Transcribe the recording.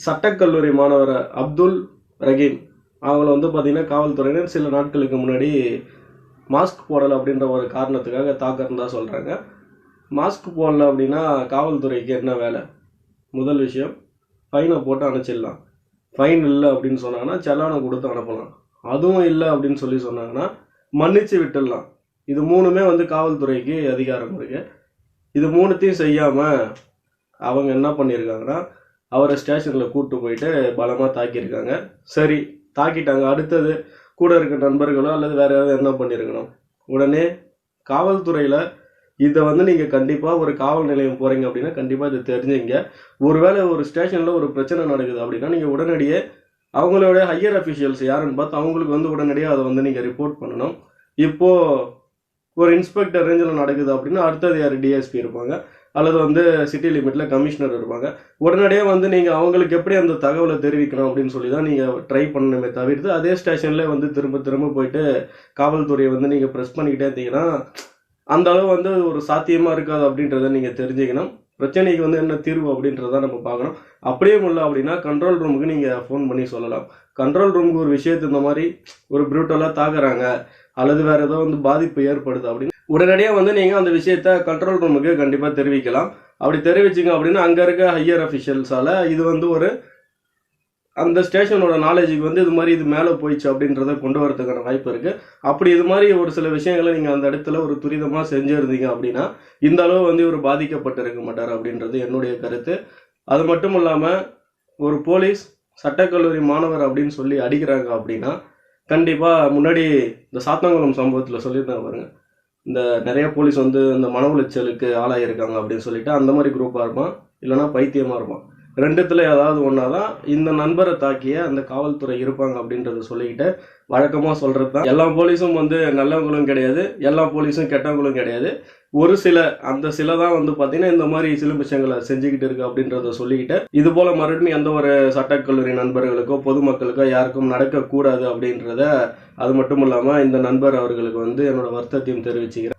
சட்டக்கல்லூரி மாணவர் அப்துல் ரஹீம் அவங்கள வந்து பார்த்தீங்கன்னா காவல்துறையினர் சில நாட்களுக்கு முன்னாடி மாஸ்க் போடலை அப்படின்ற ஒரு காரணத்துக்காக தாக்கிறதா சொல்கிறாங்க. மாஸ்க் போடல அப்படின்னா காவல்துறைக்கு என்ன வேலை? முதல் விஷயம், ஃபைனை போட்டு அனுப்பிச்சிடலாம். ஃபைன் இல்லை அப்படின்னு சொன்னாங்கன்னா செலானை கொடுத்து அனுப்பலாம். அதுவும் இல்லை அப்படின்னு சொன்னாங்கன்னா மன்னிச்சு விட்டுடலாம். இது மூணுமே வந்து காவல்துறைக்கு அதிகாரம் இருக்குது. இது மூணுத்தையும் செய்யாமல் அவங்க என்ன பண்ணியிருக்காங்கன்னா அவரை ஸ்டேஷனில் கூப்பிட்டு போயிட்டு பலமாக தாக்கியிருக்காங்க. சரி, தாக்கிட்டாங்க. அடுத்தது கூட இருக்க நண்பர்களோ அல்லது வேற ஏதாவது என்ன பண்ணியிருக்கணும்? உடனே காவல்துறையில் இதை வந்து நீங்கள் கண்டிப்பாக ஒரு காவல் நிலையம் போகிறீங்க அப்படின்னா கண்டிப்பாக இதை தெரிஞ்சுங்க. ஒருவேளை ஒரு ஸ்டேஷனில் ஒரு பிரச்சனை நடக்குது அப்படின்னா நீங்கள் உடனடியே அவங்களோட ஹையர் அஃபிஷியல்ஸ் யாருன்னு பார்த்து அவங்களுக்கு வந்து உடனடியாக அதை வந்து நீங்கள் ரிப்போர்ட் பண்ணணும். இப்போது ஒரு இன்ஸ்பெக்டர் ரேஞ்சில் நடக்குது அப்படின்னா அடுத்தது யார்? டிஎஸ்பி இருப்பாங்க, அல்லது வந்து சிட்டி லிமிட்டில் கமிஷனர் இருப்பாங்க. உடனடியாக வந்து நீங்கள் அவங்களுக்கு எப்படி அந்த தகவலை தெரிவிக்கணும் அப்படின்னு சொல்லி தான் நீங்கள் ட்ரை பண்ணணுமே தவிர்த்து அதே ஸ்டேஷனில் வந்து திரும்ப திரும்ப போயிட்டு காவல்துறையை வந்து நீங்கள் ப்ரெஸ் பண்ணிக்கிட்டே இருந்தீங்கன்னா அந்த அளவு வந்து ஒரு சாத்தியமாக இருக்காது அப்படின்றத நீங்கள் தெரிஞ்சுக்கணும். பிரச்சனைக்கு வந்து என்ன தீர்வு அப்படின்றத நம்ம பார்க்கணும். அப்படியே இல்லை அப்படின்னா கண்ட்ரோல் ரூமுக்கு நீங்கள் ஃபோன் பண்ணி சொல்லலாம். கண்ட்ரோல் ரூமுக்கு ஒரு விஷயத்து இந்த மாதிரி ஒரு ப்ரூட்டலாக தாக்குறாங்க அல்லது வேறு ஏதோ வந்து பாதிப்பு ஏற்படுது அப்படின்னு உடனடியாக வந்து நீங்கள் அந்த விஷயத்த கண்ட்ரோல் ரூமுக்கு கண்டிப்பாக தெரிவிக்கலாம். அப்படி தெரிவிச்சிங்க அப்படின்னா அங்கே இருக்க ஹையர் அஃபிஷியல்ஸால் இது வந்து ஒரு அந்த ஸ்டேஷனோட நாலேஜுக்கு வந்து இது மாதிரி இது மேலே போயிடுச்சு அப்படின்றத கொண்டு வரதுக்கான வாய்ப்பு இருக்குது. அப்படி இது மாதிரி ஒரு சில விஷயங்களை நீங்கள் அந்த இடத்துல ஒரு துரிதமாக செஞ்சுருந்தீங்க அப்படின்னா இந்த அளவு வந்து இவர் பாதிக்கப்பட்டிருக்க மாட்டார் அப்படின்றது என்னுடைய கருத்து. அது மட்டும் இல்லாமல் ஒரு போலீஸ் சட்டக்கல்லூரி மாணவர் அப்படின்னு சொல்லி அடிக்கிறாங்க அப்படின்னா கண்டிப்பாக முன்னாடி இந்த சாத்தங்குளம் சம்பவத்தில் சொல்லியிருந்தாங்க பாருங்க, இந்த நிறைய போலீஸ் வந்து இந்த மன உளைச்சலுக்கு ஆளாயிருக்காங்க அப்படின்னு சொல்லிட்டு அந்த மாதிரி குரூப்பாக இருப்பான், இல்லைனா பைத்தியமாக இருப்பான். ரெண்டுத்துல ஏதாவது ஒன்றா தான் இந்த நண்பரை தாக்கிய அந்த காவல்துறை இருப்பாங்க அப்படின்றத சொல்லிக்கிட்டு வழக்கமாக சொல்கிறது தான். எல்லா போலீஸும் வந்து நல்லவங்களும் கிடையாது, எல்லா போலீஸும் கெட்டவங்களும் கிடையாது. ஒரு சில அந்த சில தான் வந்து பார்த்தீங்கன்னா இந்த மாதிரி சில விஷயங்களை செஞ்சுக்கிட்டு இருக்கு அப்படின்றத சொல்லிக்கிட்டு இது போல் மறுபடியும் எந்த ஒரு சட்டக்கல்லூரி நண்பர்களுக்கோ பொதுமக்களுக்கோ யாருக்கும் நடக்கக்கூடாது அப்படின்றத அது மட்டும் இல்லாமல் இந்த நண்பர் அவர்களுக்கு வந்து என்னோட வருத்தத்தையும் தெரிவிச்சுக்கிறேன்.